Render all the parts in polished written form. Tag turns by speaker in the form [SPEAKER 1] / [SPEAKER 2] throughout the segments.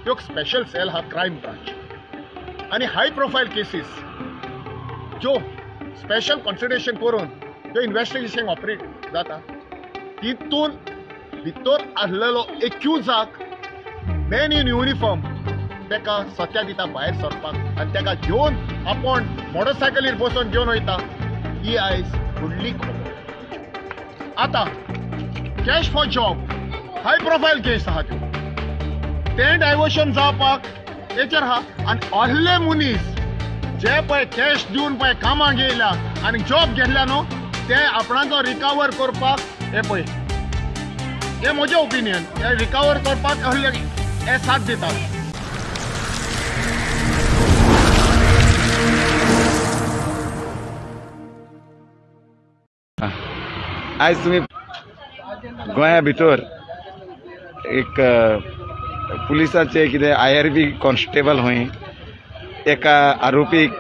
[SPEAKER 1] एक special cell हा crime branch आणि हाय प्रोफाईल केसीस ज्यो स्पेशल कन्सिडरेशन करून ज्यो इन्व्हेस्टिगेशन ऑपरेट जाता तितून भितर आसलेलो एक्युजाक मॅन इन युनिफॉर्म तेका सत्या दिता भायर सरपाक आनी तेका घेवन आपण मोटरसायकलीर बसून घेवन वयता ही आयज व्हडली खबर. आतां cash for job high profile case आहा त्यो तें डायवर्शन जावपाक तेचेर आहा आनी ahले मनीस जे पळय कॅश दिवन पळय कामाक येयल्या आनी जॉब घेतल्या न्हू ते आपणाचो रिकवर करपाक हे पळय हे म्हजें ओपिनियन हे रिकवर करपाक ahले हे साथ दितात.
[SPEAKER 2] आज तुम्ही गोंया भितर एक पुलिसाचे कितें IRB कॉन्स्टेबल हूंय एका आरोपीक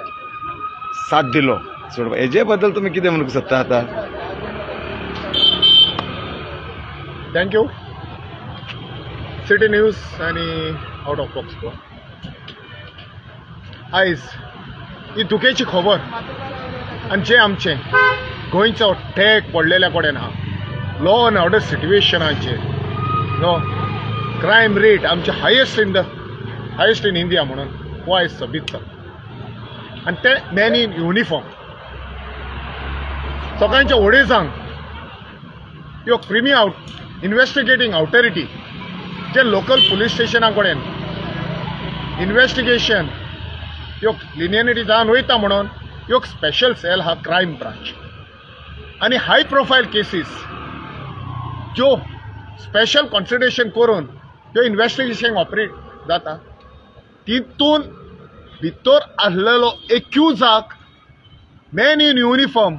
[SPEAKER 2] साथ दिलो सोडपा हेजे बद्दल तुमी कितें म्हणूंक सोदता आतां?
[SPEAKER 1] थँक्यू. सिटी न्यूज आनी आउट ऑफ बॉक्स गोवा. आयज ही दुखेची खबर आनी जे आमचें गोंयचो ठेक पडलेल्या कडेन आहा लॉ अँड ऑर्डर सिट्युएशनाचेर नो क्रायम रेट आमचे हायेस्ट इन इंडिया म्हणून हो आयज सबीत जाता आनी ते मॅन इन युनिफॉर्म सगळ्यांच्या वडीसांक ह्यो क्रिमी इन्व्हेस्टिगेटींग ऑथॉरिटी जे लोकल पुलीस स्टेशना कडेन इन्व्हेस्टिगेशन ह्यो लिनियरिटी जावन वयता म्हणून ह्यो स्पेशल सेल हा क्रायम ब्रांच आणि हाय प्रोफाईल केसीस ज्यो स्पेशल कन्सिडरेशन करून ज्यो इन्व्हेस्टिगेशन ऑपरेट जाता तितून भितर आसलेलो एक्युजाक मॅन इन युनिफॉर्म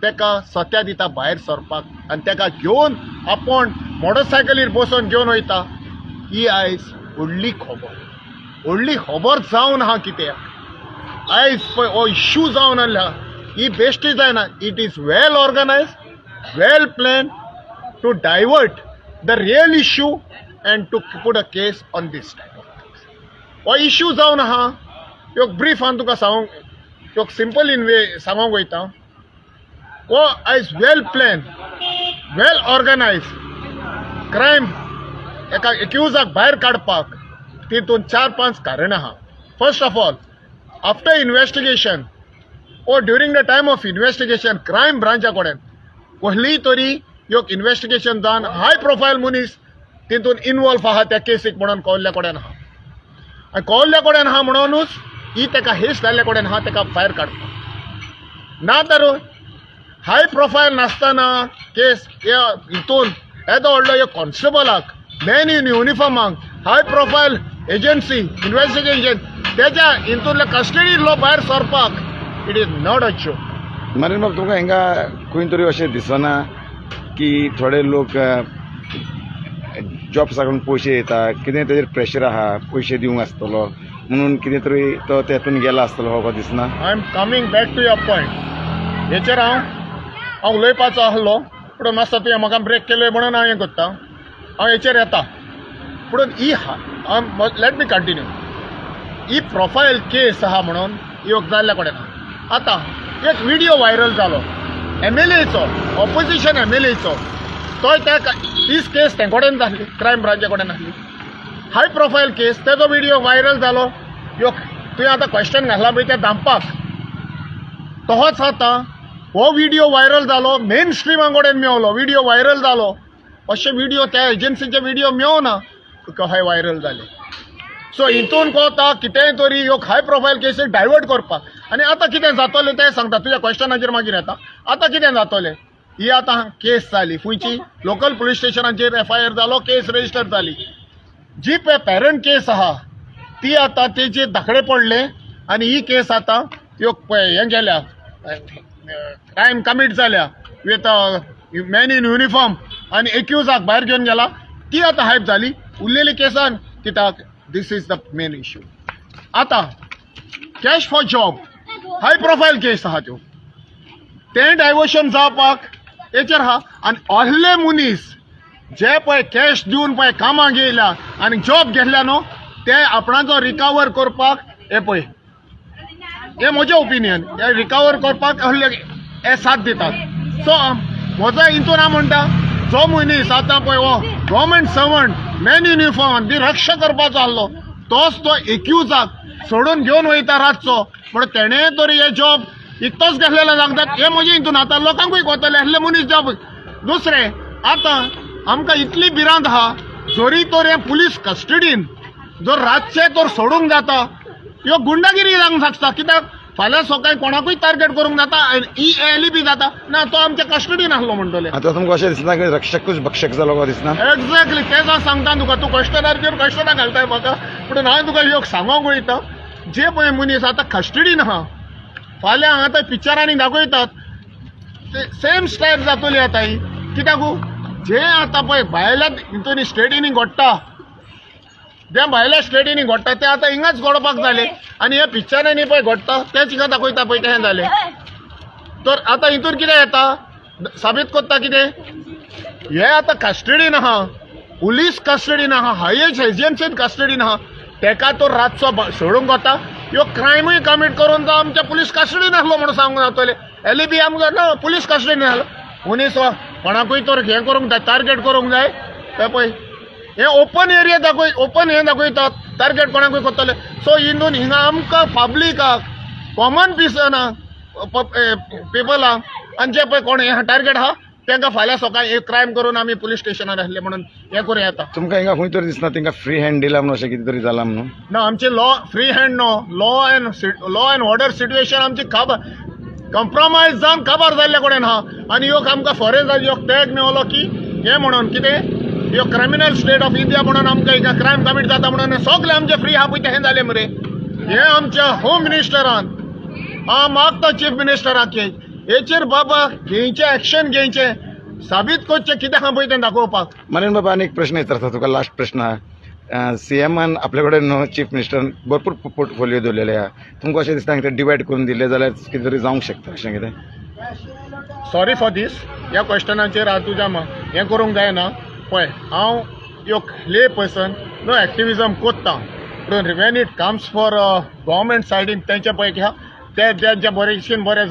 [SPEAKER 1] तेका सत्या दिता भायर सरपाक आनी तेका घेवन आपण मोटरसायकलीर बसून घेवन वयता ही आयज व्हडली खबर जावन आहा कित्याक आयज पळय हो इश्यू जावन आसला ही बेश्टी जायना. It is well organise well plan to divert the real issue and to put a case on these type of things. हो इश्यू जावन आहा एक ब्रीफ हांव तुका सांगूंक एक सिंपल इन वे सांगूंक वयता. हो आयज well plan well organise crime एका एक्युजाक भायर काडपाक तितून 4-5 कारणां आहा. First of all after investigation or during the time of investigation crime branch कडेन कसलीय तरी एक इन्व्हेस्टिगेशन जावन हाय प्रोफायल मनीस तितून इन्वॉल्व आहा त्या केसीक म्हणून कळल्ल्या कडेन आहा आनी कळल्ल्या कडेन आहा म्हणूनच ही तेका हेस जाल्ल्या कडेन आहा तेका भायर काडपाक ना तर हाय प्रोफायल नासतना केस हितून येदो व्हडलो एक कॉन्स्टेबलाक मॅन इन युनिफॉर्माक हाय प्रोफायल एजन्सी इन्व्हेस्टिगेशन तेच्या हितूंतल्या कस्टडींतलो भायर सरपाक it is not a joke.
[SPEAKER 2] मागीर म्हाका तुमकां हिंगा खंय तरी अशें दिसना की थोडे लोक जॉब साकून पयशे येता कितें तेजेर प्रेशर आहा पयशे दिवंक आसतलो म्हणून कितें तरी तो तेतून गेला आसतलो हो दिसना?
[SPEAKER 1] I am coming back to your point. हेचेर हांव उलयपाचो आसलो पूण मातसो तुवें म्हाका ब्रेक केलोय म्हणून हांव हें करता. हांव हेचेर येता पूण ही लेट मी कंटिन्यू. ही प्रोफायल केस आहा म्हणून योग जाल्ल्या कडेन आहा. आतां एक व्हिडिओ व्हायरल जालो MLAचो ऑपोजिशन MLAचो तो तीच केस ते कडेन जाल्ली क्रायम ब्रांचा कडेन आसली हाय प्रोफायल केस तेजो व्हिडिओ व्हायरल जालो. योग तुवें आतां क्वेश्चन घातला पळय ते दामपाक तोच आतां हो व्हिडिओ व्हायरल जालो मेन स्ट्रिमा कडेन मेवलो व्हिडिओ व्हायरल जालो अशे व्हिडिओ त्या एजन्सीचे व्हिडिओ मेवना कशे व्हायरल जाले. सो हितून कोता कितेंय तरी ह्यो हाय प्रोफायल केसीक डायवर्ट करपाक आनी आतां कितें जातलें तें सांगता तुज्या क्वेश्चनाचेर मागीर येता. आतां कितें जातलें ही आतां केस जाली खंयची लोकल पुलीस स्टेशनाचेर FIR जालो केस रजिस्टर जाली. जी पॅरंट केस आहा ती आतां तेचे धाकडे पडले आनी ही केस आतां ह्यो हें गेल्या क्रायम कमीट जाल्या विथ मॅन इन युनिफॉर्म आनी एक्युजाक भायर घेवन गेला ती आतां हायप जाली. उरलेली केसान कित्याक this is the main issue. आतां cash for job high profile case आहा त्यो तें डायवर्शन जावपाक हेचेर आहा आनी ahले मनीस जे पळय कॅश दिवन पळय कामाक येयल्या आनी जॉब घेतल्या न्हू ते आपणाचो रिकवर करपाक हे पळय हे म्हजें ओपिनियन हे रिकवर करपाक हे साथ दितात सो म्हजो हितून हांव म्हणटा जो मनीस आतां पळय हो गव्हर्मेंट सर्वंट मॅन युनिफॉर्म बी रक्षा करपाचो आसलो तोच तो एक्युजाक सोडून घेवन वयता रातचो पण तेणें तरी हे जॉब इतोच घेतलेलो लागतात हे म्हजे हितून आतां लोकांकूय कोतले असले मनीस जॉब दुसरें आतां आमकां इतली भिरांत आहा जोरी तर हे पुलीस कस्टडीन जर रातचे तर सोडूंक जाता ह्यो गुंडागिरी जावंक शकता कित्याक फाल्यां सकाळीं कोणाकूय टार्गेट करूंक जाता ई बी जाता ना तो आमच्या कस्टडीन आसलो म्हणटले
[SPEAKER 2] आतां तुमकां अशें दिसना की रक्षकूच भक्षक जालो काय दिसना
[SPEAKER 1] एक्झॅक्टली तेच हांव सांगता तुका तूं क्वेश्चनाचेर क्वेश्चनां घालताय म्हाका पूण हांव तुका ह्यो सांगोंक वयता जे पळय मनीस आतां कस्टडीन आहा फाल्यां आतां पिक्चरांनी दाखयतात सेम स्टायल जातली आतां ही कित्याक जे आतां पळय भायल्या हितून स्टेटींनी घडटा जे भायल्या स्टेटींनी घडटा ते आतां हिंगाच घडपाक जाले आनी हे पिक्चरांनी पळय घडटा तेच हिंगा दाखयता पळय तें जालें तर आतां हितून कितें येता साबीत करता कितें हे आतां कस्टडीन आहा पुलीस कस्टडीन आहा हायस्ट एजन्सीन कस्टडीन आहा तेका तो रातचो सोडूंक वता ह्यो क्रायमूय कमीट करून तो आमच्या पुलीस कस्टडीन आसलो म्हणून सांगूंक जातले एलईबी आमकां ना पुलीस कस्टडीन आसलो मनीस कोणाकूय तर हें करूंक जाय टार्गेट करूंक जाय ते पळय हे ओपन एरिया ओपन हें दाखयतात टार्गेट कोणाकूय करतले सो हितून हिंगा आमकां पब्लिकाक कॉमन पिपलांक आनी जे पळय कोण हे टार्गेट आहा तांकां फाल्यां सकाळीं एक क्रायम करून आमी पुलीस स्टेशनार आसले म्हणून हें करूं येता
[SPEAKER 2] तुमकां हिंगा खंय तरी दिसना तांकां फ्री हँड दिला म्हणून अशें कितें तरी जालां म्हणून
[SPEAKER 1] ना आमचे law free hand no law and order situation आमची कंप्रोमायज जावन काबार जाल्ले कडेन आहा आनी ह्यो आमकां फॉरेन ह्यो टॅग मेळलो की हे म्हणून कितें ह्यो क्रिमिनल स्टेट ऑफ इंडिया म्हणून आमकां हिंगा क्रायम कमीट जाता म्हणून सगळे आमचे फ्री आहा पळय तें जालें मरे हे आमच्या होम मिनिस्टरान हांव मागता चीफ मिनिस्टराक हेचेर बाबा घेवचें एक्शन घेवचें साबीत करचें कितें आहा पळय तें दाखोवपाक
[SPEAKER 2] म्हणून बाबा आनी एक प्रश्न विचारता तुका लास्ट प्रश्न आहा सीएमान आपले कडेन न्हू चीफ मिनिस्टरान भरपूर पोर्टफोलियो दवरलेले आहा तुमकां अशें दिसता ते डिवायड करून दिले जाल्यार कितें तरी जावंक शकता अशें कितें
[SPEAKER 1] सॉरी फॉर दीस ह्या क्वेश्चनाचेर हांव तुज्या हें करूंक जायना पळय हांव एक ले पर्सन नो एक्टिविजम कोत्ता पूण when it comes for government सायडीन तेंचे पळय की ते बरेशेन बरें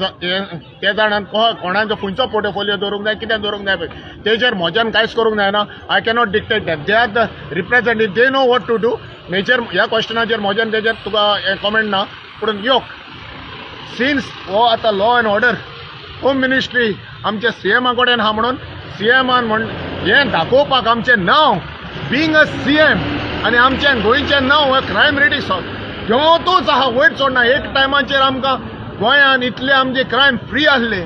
[SPEAKER 1] ते जाणान कोणाचो खंयचो पोर्टफोलियो दवरूंक जाय कितें दवरूंक जाय पळय तेजेर म्हज्यान कांयच करूंक जायना I cannot dictate that they are the representative they know what to do major ह्या क्वेश्चनाचेर म्हज्यान तेजेर तुका हें कॉमेंट ना पूण योक सिन्स हो आतां law and order home ministry आमच्या सीएमा कडेन आहा म्हणून सीएमान हें दाखोवपाक आमचें नांव बींग अ सीएम आनी आमचें गोंयचें नांव हें क्रायम रेटी घेवतूच आहा वयर चोडना एक टायमाचेर आमकां गोंयान इतले आमचे क्रायम फ्री आसले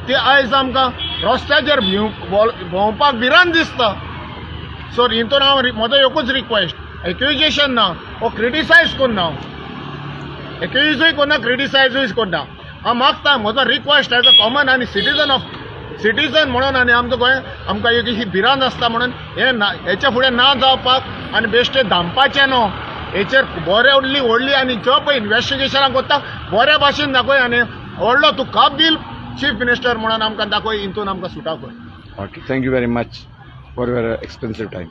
[SPEAKER 1] ते आयज आमकां रस्त्याचेर भोंवपाक भिरांत दिसता सो हितून हांव म्हजो एकूच रिक्वेस्ट एक्युजेशन ना हो क्रिटिसायज करना एक्युजूय करना क्रिटिसायजूय करना हांव मागता म्हजो रिक्वेस्ट एज अ कॉमन आनी सिटीजन म्हणून आनी आमचो गोंय आमकां एक ही भिरांत आसता म्हणून हेचे फुडें ना जावपाक आनी बेश्टे धांपपाचें न्हू हेचेर बरें व्हडली आनी जो पळय इन्वेस्टिगेशनां करता बऱ्या भाशेन दाखय आनी व्हडलो तूं काबील चीफ मिनिस्टर म्हणून आमकां दाखय हितून आमकां सुटा कर
[SPEAKER 2] okay thank you very much for your expensive time